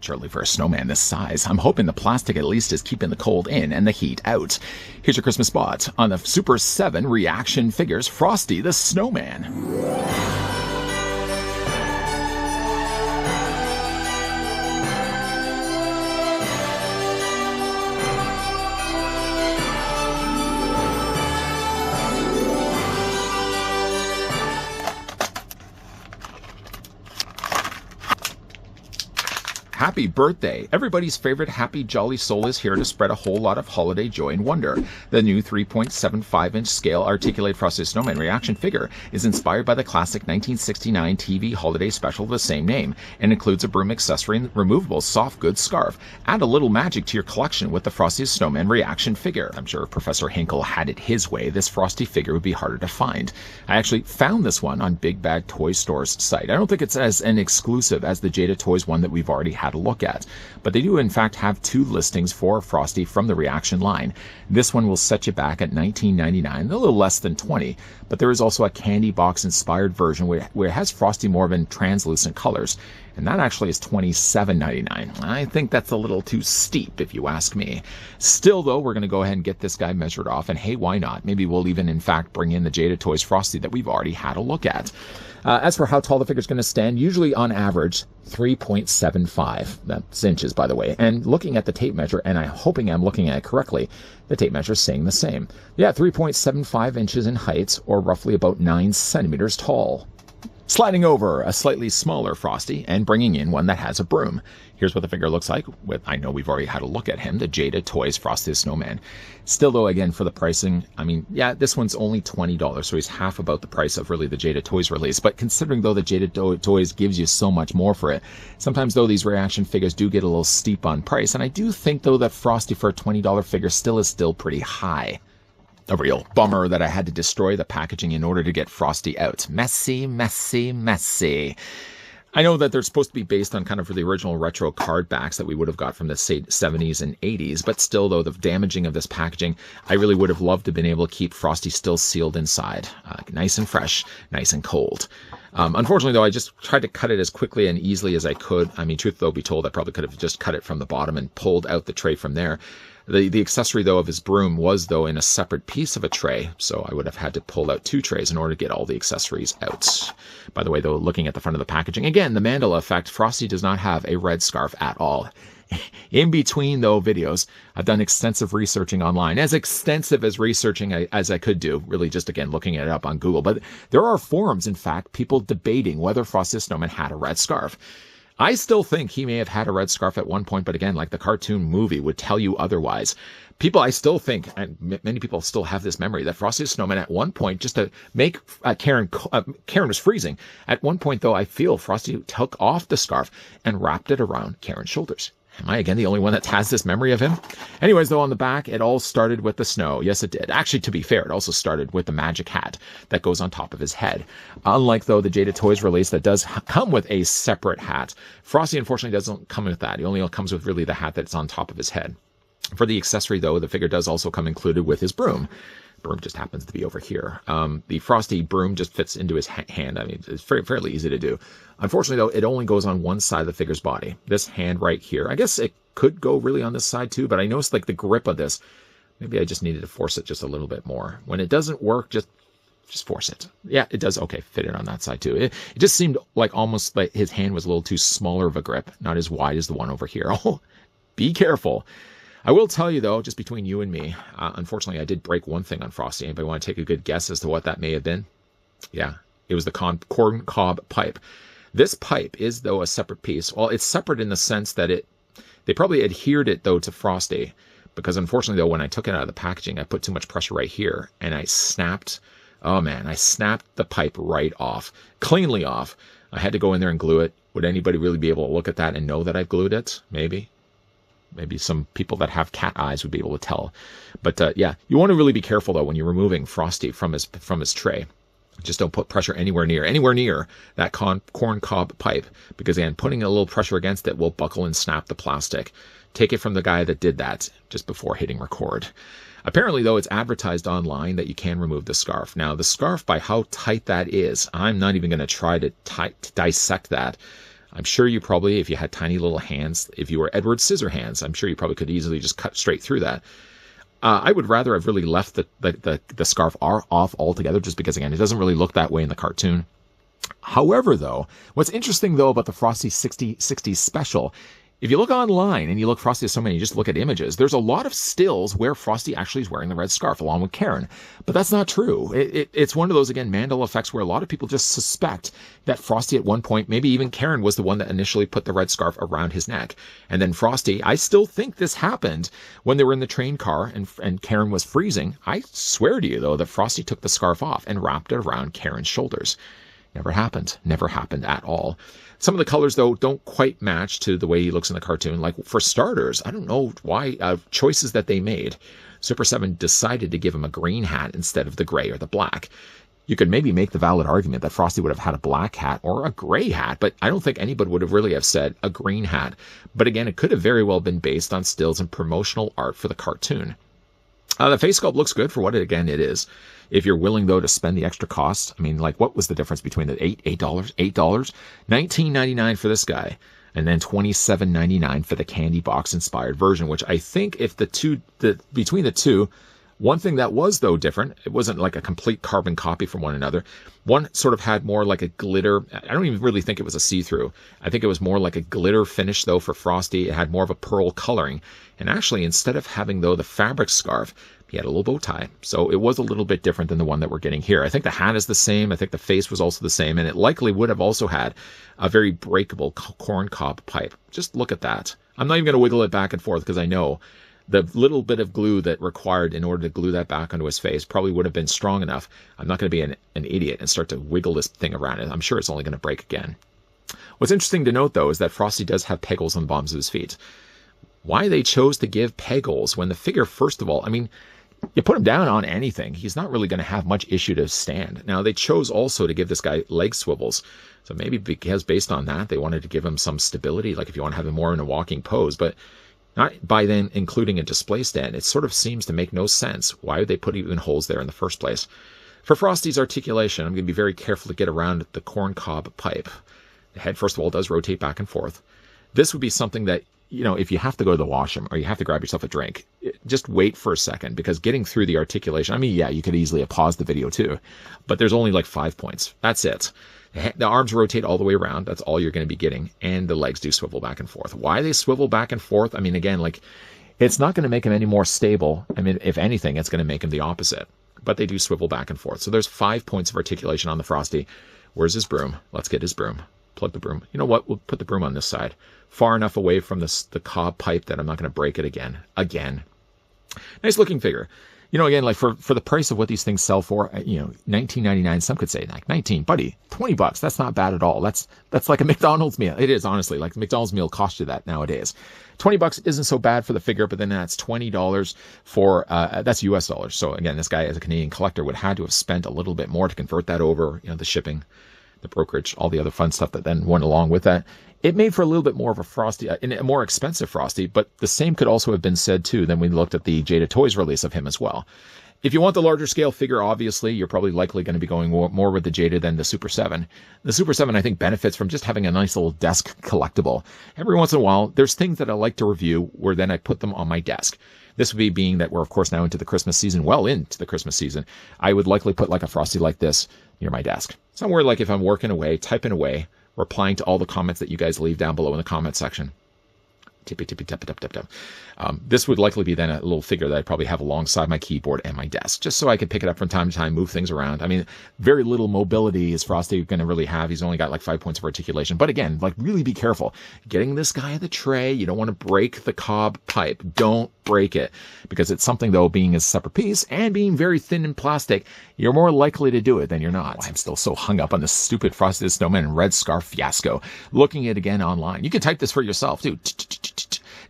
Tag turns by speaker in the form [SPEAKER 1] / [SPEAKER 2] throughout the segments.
[SPEAKER 1] Surely for a snowman this size, I'm hoping the plastic at least is keeping the cold in and the heat out. Here's your Christmas spot on the Super7 reaction figures Frosty the Snowman. Happy birthday! Everybody's favorite happy jolly soul is here to spread a whole lot of holiday joy and wonder. The new 3.75-inch scale Articulate Frosty the Snowman reaction figure is inspired by the classic 1969 TV holiday special of the same name and includes a broom accessory and removable soft goods scarf. Add a little magic to your collection with the Frosty the Snowman reaction figure. I'm sure if Professor Hinkle had it his way, this Frosty figure would be harder to find. I actually found this one on Big Bag Toy Store's site. I don't think it's as an exclusive as the Jada Toys one that we've already had a look at, but they do in fact have two listings for Frosty from the reaction line. This one will set you back at $19.99, a little less than $20, but there is also a candy box inspired version where it has Frosty more in translucent colors, and that actually is $27.99. I think that's a little too steep if you ask me. Still though, we're going to go ahead and get this guy measured off, and hey, why not? Maybe we'll even in fact bring in the Jada Toys Frosty that we've already had a look at. As for how tall the figure is going to stand, usually on average 3.75. That's inches, by the way. And looking at the tape measure, and I'm hoping I'm looking at it correctly, the tape measure is saying the same. Yeah, 3.75 inches in height, or roughly about 9 centimeters tall. Sliding over a slightly smaller Frosty and bringing in one that has a broom. Here's what the figure looks like with, I know we've already had a look at him, the Jada Toys Frosty the Snowman. Still though, again, for the pricing, I mean, yeah, this one's only $20, so he's half about the price of really the Jada Toys release. But considering though the Jada Toys gives you so much more for it, sometimes though these reaction figures do get a little steep on price. And I do think though that Frosty for a $20 figure is still pretty high. A real bummer that I had to destroy the packaging in order to get Frosty out. Messy, messy, messy. I know that they're supposed to be based on kind of the original retro card backs that we would have got from the 70s and 80s, but still though, the damaging of this packaging, I really would have loved to have been able to keep Frosty still sealed inside. Nice and fresh, nice and cold. Unfortunately though, I just tried to cut it as quickly and easily as I could. I mean, truth though be told, I probably could have just cut it from the bottom and pulled out the tray from there. The accessory, though, of his broom was, though, in a separate piece of a tray, so I would have had to pull out 2 trays in order to get all the accessories out. By the way, though, looking at the front of the packaging, again, the Mandela effect, Frosty does not have a red scarf at all. In between, though, videos, I've done extensive researching online, as extensive as researching as I could do, really just, again, looking it up on Google. But there are forums, in fact, people debating whether Frosty the Snowman had a red scarf. I still think he may have had a red scarf at one point, but again, like the cartoon movie would tell you otherwise. People, I still think, and many people still have this memory, that Frosty the Snowman at one point, just to make Karen was freezing. At one point, though, I feel Frosty took off the scarf and wrapped it around Karen's shoulders. Am I, again, the only one that has this memory of him? Anyways, though, on the back, it all started with the snow. Yes, it did. Actually, to be fair, it also started with the magic hat that goes on top of his head. Unlike, though, the Jada Toys release that does come with a separate hat, Frosty, unfortunately, doesn't come with that. He only comes with really the hat that's on top of his head. For the accessory, though, the figure does also come included with his broom. Broom just happens to be over here. The Frosty broom just fits into his hand. I mean, it's fairly easy to do. Unfortunately, though, it only goes on one side of the figure's body. This hand right here. I guess it could go really on this side too, but I noticed like the grip of this. Maybe I just needed to force it just a little bit more. When it doesn't work, just force it. Yeah, it does. Okay, fit it on that side too. It just seemed like almost like his hand was a little too smaller of a grip, not as wide as the one over here. Oh, be careful. I will tell you, though, just between you and me, unfortunately, I did break one thing on Frosty. Anybody want to take a good guess as to what that may have been? Yeah, it was the corn cob pipe. This pipe is, though, a separate piece. Well, it's separate in the sense that they probably adhered it, though, to Frosty. Because, unfortunately, though, when I took it out of the packaging, I put too much pressure right here. And I snapped, oh, man, I snapped the pipe right off. Cleanly off. I had to go in there and glue it. Would anybody really be able to look at that and know that I've glued it? Maybe. Maybe some people that have cat eyes would be able to tell. But yeah, you want to really be careful, though, when you're removing Frosty from his tray. Just don't put pressure anywhere near that corn cob pipe. Because, again, putting a little pressure against it will buckle and snap the plastic. Take it from the guy that did that just before hitting record. Apparently, though, it's advertised online that you can remove the scarf. Now, the scarf, by how tight that is, I'm not even going to try to dissect that. I'm sure you probably, if you had tiny little hands, if you were Edward Scissorhands, I'm sure you probably could easily just cut straight through that. I would rather have really left the scarf off altogether, just because, again, it doesn't really look that way in the cartoon. However, though, what's interesting, though, about the Frosty 60s special, if you look online and you look Frosty Snowman, you just look at images, there's a lot of stills where Frosty actually is wearing the red scarf along with Karen. But that's not true. It's one of those, again, Mandela effects where a lot of people just suspect that Frosty at one point, maybe even Karen, was the one that initially put the red scarf around his neck. And then Frosty, I still think this happened when they were in the train car and Karen was freezing. I swear to you, though, that Frosty took the scarf off and wrapped it around Karen's shoulders. Never happened. Never happened at all. Some of the colors, though, don't quite match to the way he looks in the cartoon. Like, for starters, I don't know why, choices that they made. Super7 decided to give him a green hat instead of the gray or the black. You could maybe make the valid argument that Frosty would have had a black hat or a gray hat, but I don't think anybody would have really have said a green hat. But again, it could have very well been based on stills and promotional art for the cartoon. The face sculpt looks good for what it is. If you're willing, though, to spend the extra cost, I mean, like, what was the difference between the $8, $19.99 for this guy, and then $27.99 for the candy box inspired version, which I think if between the two, one thing that was, though, different, it wasn't like a complete carbon copy from one another. One sort of had more like a glitter. I don't even really think it was a see-through. I think it was more like a glitter finish, though, for Frosty. It had more of a pearl coloring. And actually, instead of having, though, the fabric scarf, he had a little bow tie. So it was a little bit different than the one that we're getting here. I think the hat is the same. I think the face was also the same. And it likely would have also had a very breakable corn cob pipe. Just look at that. I'm not even going to wiggle it back and forth because I know the little bit of glue that required in order to glue that back onto his face probably would have been strong enough. I'm not going to be an idiot and start to wiggle this thing around it. I'm sure it's only going to break again. What's interesting to note, though, is that Frosty does have peg holes on the bottoms of his feet. Why they chose to give peg holes when the figure, first of all, I mean, you put him down on anything, he's not really going to have much issue to stand. Now, they chose also to give this guy leg swivels. So maybe because based on that, they wanted to give him some stability, like if you want to have him more in a walking pose, but not by then including a display stand. It sort of seems to make no sense. Why would they put even holes there in the first place? For Frosty's articulation, I'm going to be very careful to get around the corn cob pipe. The head, first of all, does rotate back and forth. This would be something that, you know, if you have to go to the washroom or you have to grab yourself a drink, just wait for a second, because getting through the articulation, I mean, yeah, you could easily have paused the video too, but there's only like 5 points. That's it. The arms rotate all the way around. That's all you're going to be getting. And the legs do swivel back and forth. Why they swivel back and forth? I mean, again, like, it's not going to make him any more stable. I mean, if anything, it's going to make him the opposite. But they do swivel back and forth. So there's 5 points of articulation on the Frosty. Where's his broom? Let's get his broom. Plug the broom. You know what? We'll put the broom on this side, far enough away from the cob pipe that I'm not going to break it again. Nice looking figure. You know, again, like for the price of what these things sell for, you know, $19.99. Some could say like 19, buddy, $20. That's not bad at all. That's like a McDonald's meal. It is, honestly, like a McDonald's meal costs you that nowadays. $20 isn't so bad for the figure, but then that's $20 for that's US dollars. So again, this guy as a Canadian collector would have to have spent a little bit more to convert that over. You know, the shipping, the brokerage, all the other fun stuff that then went along with that. It made for a little bit more of a Frosty, a more expensive Frosty, but the same could also have been said, too, then we looked at the Jada Toys release of him as well. If you want the larger scale figure, obviously, you're probably likely going to be going more with the Jada than the Super7. The Super7, I think, benefits from just having a nice little desk collectible. Every once in a while, there's things that I like to review where then I put them on my desk. This would be being that we're, of course, now into the Christmas season, well into the Christmas season. I would likely put like a Frosty like this near my desk. Somewhere like if I'm working away, typing away, replying to all the comments that you guys leave down below in the comment section. Tippy, tippy, tap, tap, tap, tap. This would likely be then a little figure that I'd probably have alongside my keyboard and my desk, just so I could pick it up from time to time, move things around. I mean, very little mobility is Frosty going to really have. He's only got like 5 points of articulation. But again, like, really be careful. Getting this guy at the tray, you don't want to break the cob pipe. Don't break it, because it's something, though, being a separate piece and being very thin in plastic, you're more likely to do it than you're not. I'm still so hung up on this stupid Frosty the Snowman and red scarf fiasco. Looking at it again online. You can type this for yourself, too.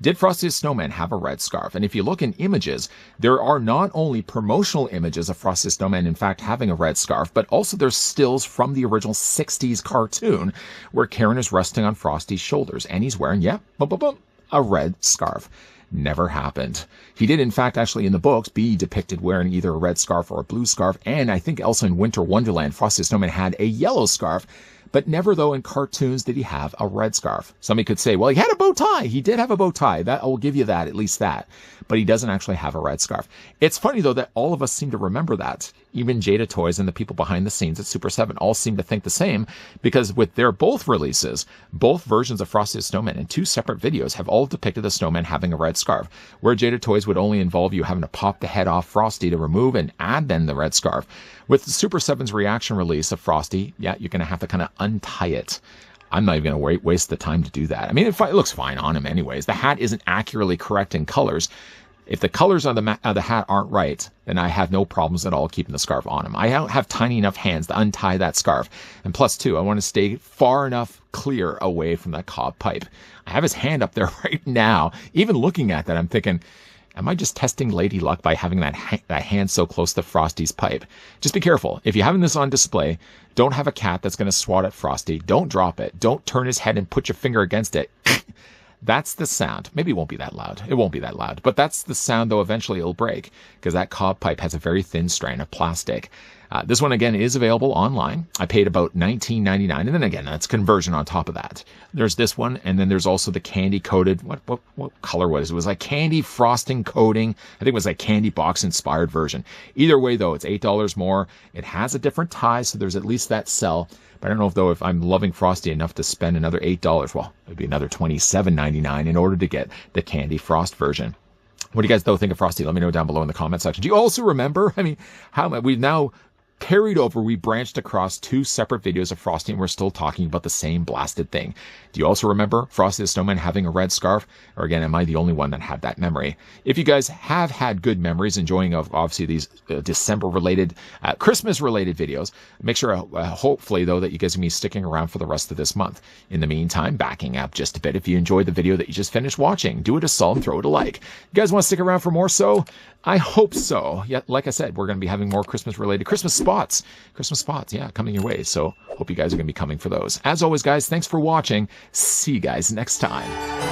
[SPEAKER 1] Did Frosty the Snowman have a red scarf? And if you look in images, there are not only promotional images of Frosty the Snowman, in fact, having a red scarf, but also there's stills from the original 60s cartoon where Karen is resting on Frosty's shoulders and he's wearing, a red scarf. Never happened. He did, in fact, actually in the books be depicted wearing either a red scarf or a blue scarf. And I think also in Winter Wonderland, Frosty the Snowman had a yellow scarf. but never, though, in cartoons did he have a red scarf. Somebody could say, well, he had a bow tie. He did have a bow tie. That I will give you that, at least that. But he doesn't actually have a red scarf. It's funny, though, that all of us seem to remember that. Even Jada Toys and the people behind the scenes at Super7 all seem to think the same, because with their both releases, both versions of Frosty the Snowman in 2 separate videos have all depicted the snowman having a red scarf, where Jada Toys would only involve you having to pop the head off Frosty to remove and add then the red scarf. With Super7's reaction release of Frosty, yeah, you're going to have to kind of untie it. I'm not even going to waste the time to do that. I mean, it looks fine on him anyways. The hat isn't accurately correct in colors. If the colors on the hat aren't right, then I have no problems at all keeping the scarf on him. I don't have tiny enough hands to untie that scarf. And plus, too, I want to stay far enough clear away from that cob pipe. I have his hand up there right now. Even looking at that, I'm thinking, am I just testing lady luck by having that hand so close to Frosty's pipe? Just be careful. If you're having this on display, don't have a cat that's going to swat at Frosty. Don't drop it. Don't turn his head and put your finger against it. That's the sound. Maybe it won't be that loud. It won't be that loud. But that's the sound, though eventually it'll break, because that cob pipe has a very thin strand of plastic. This one, again, is available online. I paid about $19.99. And then, again, that's conversion on top of that. There's this one, and then there's also the candy-coated, what color was it? It was like candy frosting coating. I think it was like candy box-inspired version. Either way, though, it's $8 more. It has a different tie, so there's at least that sell. But I don't know, though, if I'm loving Frosty enough to spend another $8. Well, it would be another $27.99 in order to get the Candy Frost version. What do you guys, though, think of Frosty? Let me know down below in the comment section. Do you also remember? I mean, how we've now carried over, we branched across 2 separate videos of Frosty, and we're still talking about the same blasted thing. Do you also remember Frosty the Snowman having a red scarf? Or again, am I the only one that had that memory? If you guys have had good memories enjoying of obviously these December-related, Christmas-related videos, make sure, hopefully, though, that you guys are going to be sticking around for the rest of this month. In the meantime, backing up just a bit, if you enjoyed the video that you just finished watching, do it a solid and throw it a like. You guys want to stick around for more so? I hope so. Yeah, like I said, we're going to be having more Christmas-related Christmas spots, yeah, coming your way. So hope you guys are going to be coming for those. As always, guys, thanks for watching. See you guys next time.